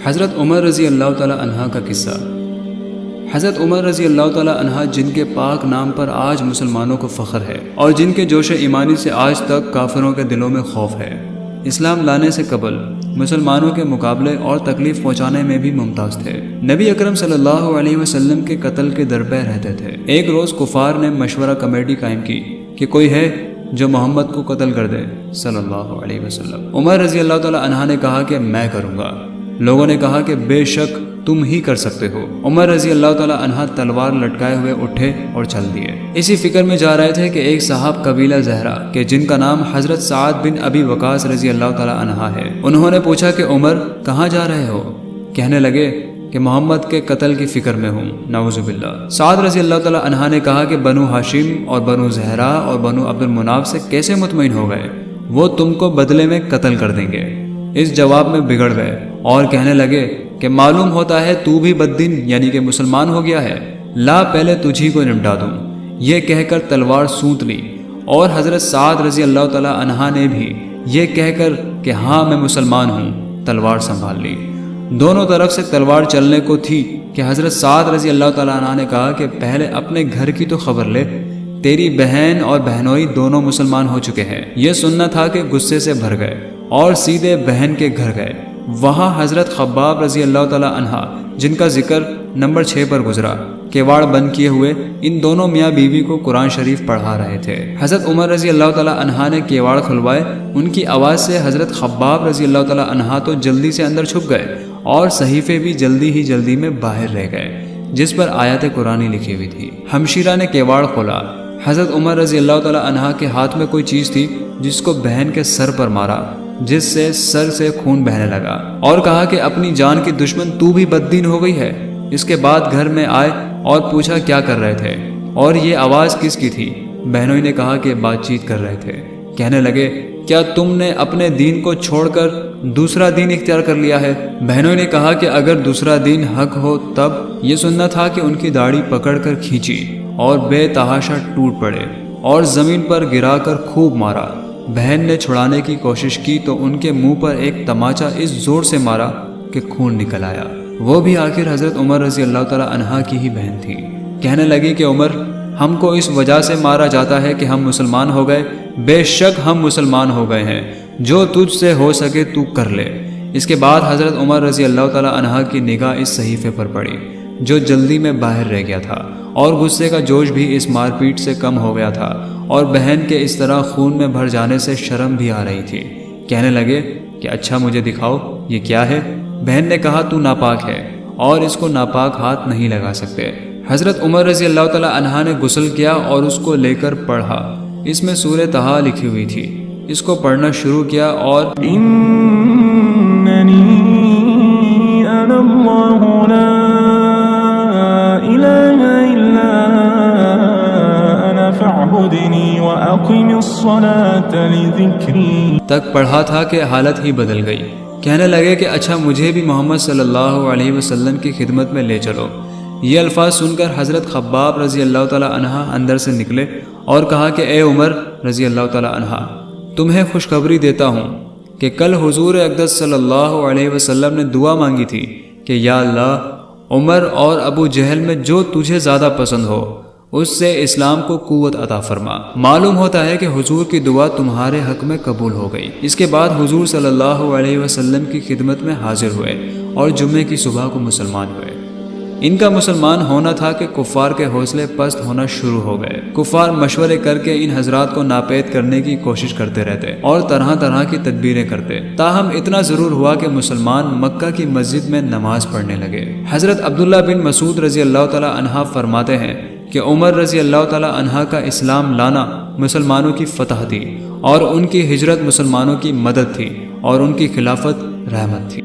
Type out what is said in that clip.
حضرت عمر رضی اللہ تعالی عنہ کا قصہ۔ حضرت عمر رضی اللہ تعالی عنہ جن کے پاک نام پر آج مسلمانوں کو فخر ہے اور جن کے جوش ایمانی سے آج تک کافروں کے دلوں میں خوف ہے، اسلام لانے سے قبل مسلمانوں کے مقابلے اور تکلیف پہنچانے میں بھی ممتاز تھے۔ نبی اکرم صلی اللہ علیہ وسلم کے قتل کے درپے رہتے تھے۔ ایک روز کفار نے مشورہ کمیٹی قائم کی کہ کوئی ہے جو محمد کو قتل کر دے صلی اللہ علیہ وسلم۔ عمر رضی اللہ تعالی عنہ نے کہا کہ میں کروں گا۔ لوگوں نے کہا کہ بے شک تم ہی کر سکتے ہو۔ عمر رضی اللہ تعالی عنہ تلوار لٹکائے ہوئے اٹھے اور چل دیے۔ اسی فکر میں جا رہے تھے کہ ایک صاحب قبیلہ زہرا کہ جن کا نام حضرت سعد بن ابی وقاص رضی اللہ تعالی عنہ ہے، انہوں نے پوچھا کہ عمر کہاں جا رہے ہو؟ کہنے لگے کہ محمد کے قتل کی فکر میں ہوں، نعوذ باللہ۔ سعد رضی اللہ تعالی عنہ نے کہا کہ بنو ہاشم اور بنو زہرا اور بنو عبد المناف سے کیسے مطمئن ہو گئے؟ وہ تم کو بدلے میں قتل کر دیں گے۔ اس جواب میں بگڑ گئے اور کہنے لگے کہ معلوم ہوتا ہے تو بھی بددین یعنی کہ مسلمان ہو گیا ہے، لا پہلے تجھی کو نمٹا دوں۔ یہ کہہ کر تلوار سونت لی اور حضرت سعد رضی اللہ تعالی عنہ نے بھی یہ کہہ کر کہ ہاں میں مسلمان ہوں تلوار سنبھال لی۔ دونوں طرف سے تلوار چلنے کو تھی کہ حضرت سعد رضی اللہ تعالی عنہ نے کہا کہ پہلے اپنے گھر کی تو خبر لے، تیری بہن اور بہنوئی دونوں مسلمان ہو چکے ہیں۔ یہ سننا تھا کہ غصے سے بھر گئے اور سیدھے بہن کے گھر گئے۔ وہاں حضرت خباب رضی اللہ تعالی عنہ جن کا ذکر نمبر 6 پر گزرا، کیواڑ بند کیے ہوئے ان دونوں میاں بیوی کو قرآن شریف پڑھا رہے تھے۔ حضرت عمر رضی اللہ تعالی عنہ نے کیواڑ کھلوائے۔ ان کی آواز سے حضرت خباب رضی اللہ تعالی عنہ تو جلدی سے اندر چھپ گئے اور صحیفے بھی جلدی میں باہر رہ گئے جس پر آیت قرآنی لکھی ہوئی تھی۔ ہمشیرہ نے کیواڑ کھولا۔ حضرت عمر رضی اللہ تعالی عنہ کے ہاتھ میں کوئی چیز تھی جس کو بہن کے سر پر مارا، جس سے سر سے خون بہنے لگا، اور کہا کہ اپنی جان کی دشمن تو بھی بددین ہو گئی ہے۔ اس کے بعد گھر میں آئے اور پوچھا کیا کر رہے تھے اور یہ آواز کس کی تھی؟ بہنوئی نے کہا کہ بات چیت کر رہے تھے۔ کہنے لگے کیا تم نے اپنے دین کو چھوڑ کر دوسرا دین اختیار کر لیا ہے؟ بہنوئی نے کہا کہ اگر دوسرا دین حق ہو تب یہ سننا تھا کہ ان کی داڑھی پکڑ کر کھینچی اور بے تحاشا ٹوٹ پڑے اور زمین پر گرا کر خوب مارا۔ بہن نے چھڑانے کی کوشش کی تو ان کے منہ پر ایک تماچا اس زور سے مارا کہ خون نکل آیا۔ وہ بھی آخر حضرت عمر رضی اللہ تعالی عنہ کی ہی بہن تھی۔ کہنے لگی کہ عمر ہم کو اس وجہ سے مارا جاتا ہے کہ ہم مسلمان ہو گئے۔ بے شک ہم مسلمان ہو گئے ہیں، جو تجھ سے ہو سکے تو کر لے۔ اس کے بعد حضرت عمر رضی اللہ تعالی عنہ کی نگاہ اس صحیفے پر پڑی جو جلدی میں باہر رہ گیا تھا، اور غصے کا جوش بھی اس مار پیٹ سے کم ہو گیا تھا، اور بہن کے اس طرح خون میں بھر جانے سے شرم بھی آ رہی تھی۔ کہنے لگے کہ اچھا مجھے دکھاؤ یہ کیا ہے؟ بہن نے کہا تو ناپاک ہے اور اس کو ناپاک ہاتھ نہیں لگا سکتے۔ حضرت عمر رضی اللہ تعالی عنہ نے غسل کیا اور اس کو لے کر پڑھا۔ اس میں سورہ طٰہٰ لکھی ہوئی تھی۔ اس کو پڑھنا شروع کیا اور اننی انا اللہ لا الہ الا انا فاعبدنی واقم الصلاۃ لذکری تک پڑھا تھا کہ حالت ہی بدل گئی۔ کہنے لگے کہ اچھا مجھے بھی محمد صلی اللہ علیہ وسلم کی خدمت میں لے چلو۔ یہ الفاظ سن کر حضرت خباب رضی اللہ تعالی عنہ اندر سے نکلے اور کہا کہ اے عمر رضی اللہ تعالی عنہ، تمہیں خوشخبری دیتا ہوں کہ کل حضور اقدس صلی اللہ علیہ وسلم نے دعا مانگی تھی کہ یا اللہ عمر اور ابو جہل میں جو تجھے زیادہ پسند ہو اس سے اسلام کو قوت عطا فرما۔ معلوم ہوتا ہے کہ حضور کی دعا تمہارے حق میں قبول ہو گئی۔ اس کے بعد حضور صلی اللہ علیہ وسلم کی خدمت میں حاضر ہوئے اور جمعے کی صبح کو مسلمان ہوئے۔ ان کا مسلمان ہونا تھا کہ کفار کے حوصلے پست ہونا شروع ہو گئے۔ کفار مشورے کر کے ان حضرات کو ناپید کرنے کی کوشش کرتے رہتے اور طرح طرح کی تدبیریں کرتے، تاہم اتنا ضرور ہوا کہ مسلمان مکہ کی مسجد میں نماز پڑھنے لگے۔ حضرت عبداللہ بن مسعود رضی اللہ تعالی عنہ فرماتے ہیں کہ عمر رضی اللہ تعالی عنہ کا اسلام لانا مسلمانوں کی فتح تھی، اور ان کی ہجرت مسلمانوں کی مدد تھی، اور ان کی خلافت رحمت تھی۔